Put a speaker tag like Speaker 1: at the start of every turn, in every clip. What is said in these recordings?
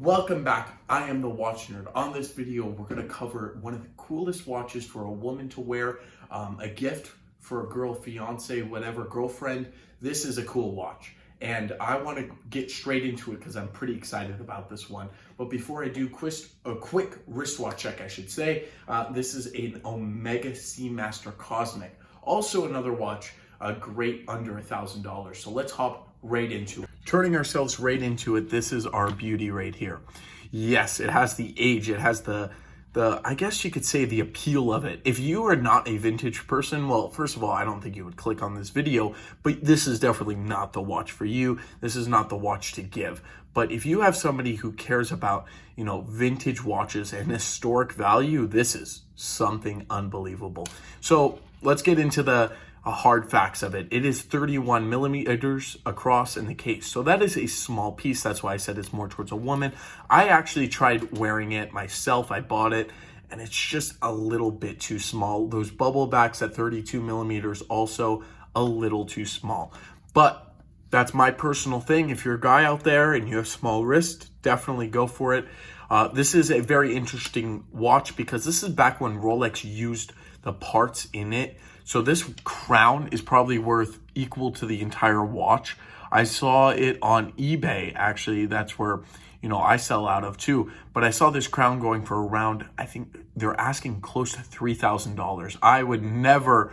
Speaker 1: Welcome back. I am the Watch Nerd. On this video, we're going to cover one of the coolest watches for a woman to wear, a gift for a girl, fiance, whatever, girlfriend. This is a cool watch, and I want to get straight into it because I'm pretty excited about this one. But before I do, a quick wristwatch check, I should say. This is an Omega Seamaster Cosmic. Also another watch, great under $1,000. So let's hop right into it. Turning ourselves right into it, this is our beauty right here. Yes, it has the age, it has the I guess you could say the appeal of it. If you are not a vintage person, well, first of all, I don't think you would click on this video, but this is definitely not the watch for you. This is not the watch to give. But if you have somebody who cares about, vintage watches and historic value, this is something unbelievable. So let's get into the hard facts of it. It is 31 millimeters across in the case. So that is a small piece. That's why I said it's more towards a woman. I actually tried wearing it myself. I bought it and it's just a little bit too small. Those bubble backs at 32 millimeters also a little too small. But that's my personal thing. If you're a guy out there and you have small wrist, definitely go for it. This is a very interesting watch because this is back when Rolex used the parts in it. So this crown is probably worth equal to the entire watch. I saw it on eBay, actually. That's where, I sell out of too. But I saw this crown going for around, I think they're asking close to $3,000. I would never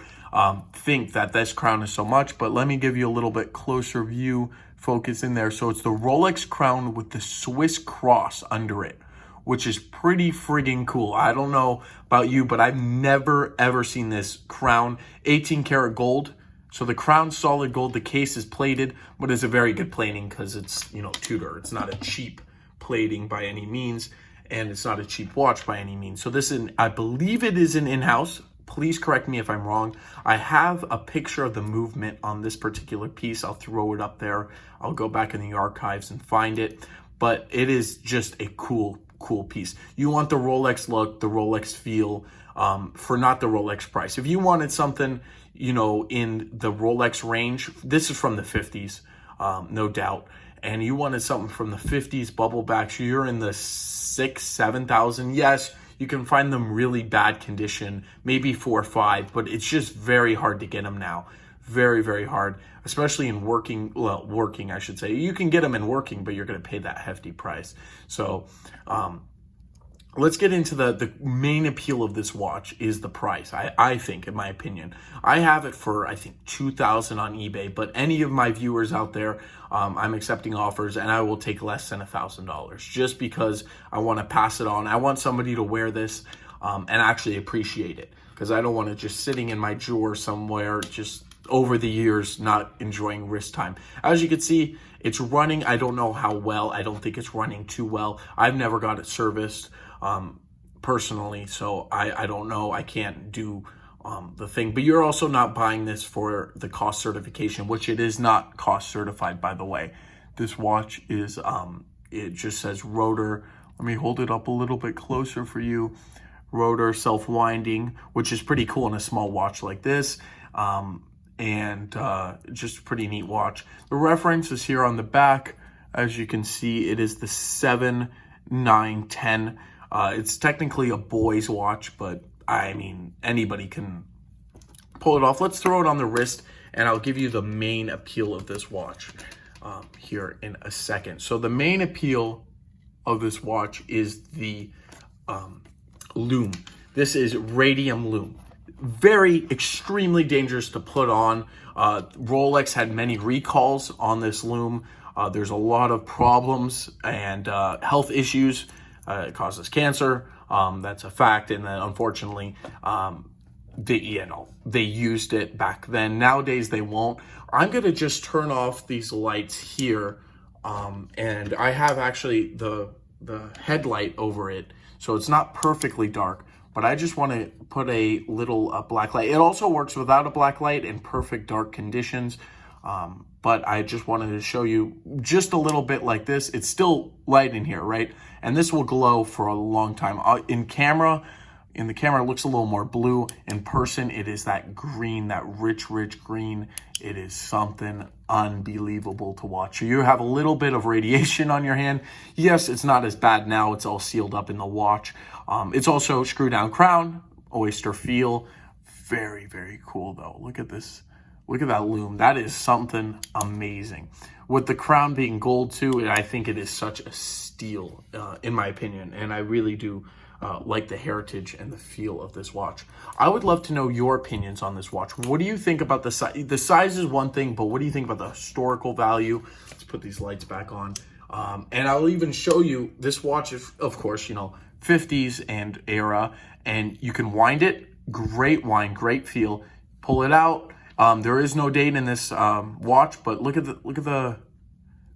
Speaker 1: think that this crown is so much, but let me give you a little bit closer view, focus in there. So it's the Rolex crown with the Swiss cross under it, which is pretty friggin' cool. I don't know about you, but I've never ever seen this crown. 18 karat gold. So the crown's solid gold. The case is plated, but it's a very good plating because it's, Tudor. It's not a cheap plating by any means, and it's not a cheap watch by any means. So this is, I believe it is an in-house. Please correct me if I'm wrong. I have a picture of the movement on this particular piece. I'll throw it up there. I'll go back in the archives and find it. But it is just a cool piece. You want the Rolex look, the Rolex feel, for not the Rolex price. If you wanted something, in the Rolex range, this is from the 50s, no doubt. And you wanted something from the 50s, bubble backs, you're in the 7,000. Yes, you can find them really bad condition, maybe 4 or 5, but it's just very hard to get them now. Very, very hard, especially in working, I should say. You can get them in working, but you're going to pay that hefty price. So let's get into the main appeal of this watch is the price, I think, in my opinion. I have it for, I think, $2,000 on eBay, but any of my viewers out there, I'm accepting offers, and I will take less than $1,000 just because I want to pass it on. I want somebody to wear this and actually appreciate it because I don't want it just sitting in my drawer somewhere, just over the years, not enjoying wrist time. As you can see, it's running. I don't know how well. I don't think it's running too well. I've never got it serviced personally, so I don't know. I can't do the thing. But you're also not buying this for the cost certification, which it is not cost certified, by the way. This watch is, it just says rotor. Let me hold it up a little bit closer for you. Rotor self-winding, which is pretty cool in a small watch like this. And just a pretty neat watch. The reference is here on the back. As you can see, it is the 7-9-10. It's technically a boy's watch, but I mean, anybody can pull it off. Let's throw it on the wrist, and I'll give you the main appeal of this watch here in a second. So the main appeal of this watch is the lume. This is radium lume. Very extremely dangerous to put on. Rolex had many recalls on this lume. There's a lot of problems and health issues. It causes cancer. That's a fact. And then unfortunately, they used it back then. Nowadays they won't. I'm gonna just turn off these lights here, and I have actually the headlight over it, so it's not perfectly dark. But I just want to put a little black light. It also works without a black light in perfect dark conditions. But I just wanted to show you just a little bit like this. It's still light in here, right? And this will glow for a long time. In camera, In the camera, it looks a little more blue. In person, it is that green, that rich, rich green. It is something unbelievable to watch. So you have a little bit of radiation on your hand. Yes, it's not as bad now. It's all sealed up in the watch. It's also screw down crown, oyster feel. Very, very cool though. Look at this. Look at that lume. That is something amazing. With the crown being gold too, I think it is such a steal in my opinion. And I really do like the heritage and the feel of this watch. I would love to know your opinions on this watch. What do you think about the size? The size is one thing, but what do you think about the historical value? Let's put these lights back on. And I'll even show you this watch, of course, you know, 50s and era, and you can wind it. Great wind, great feel. Pull it out. There is no date in this watch, but look at the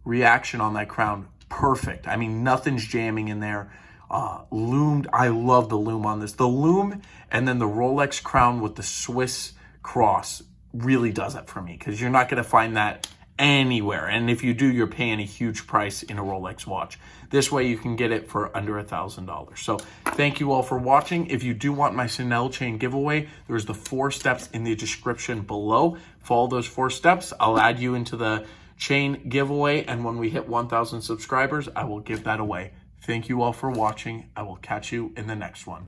Speaker 1: reaction on that crown. Perfect. I mean, nothing's jamming in there. Loomed. I love the lume on this. The lume and then the Rolex crown with the Swiss cross really does it for me, because you're not going to find that anywhere. And if you do, you're paying a huge price in a Rolex watch. This way you can get it for under $1,000. So thank you all for watching. If you do want my Chanel chain giveaway, there's the 4 steps in the description below. Follow those 4 steps. I'll add you into the chain giveaway. And when we hit 1,000 subscribers, I will give that away. Thank you all for watching. I will catch you in the next one.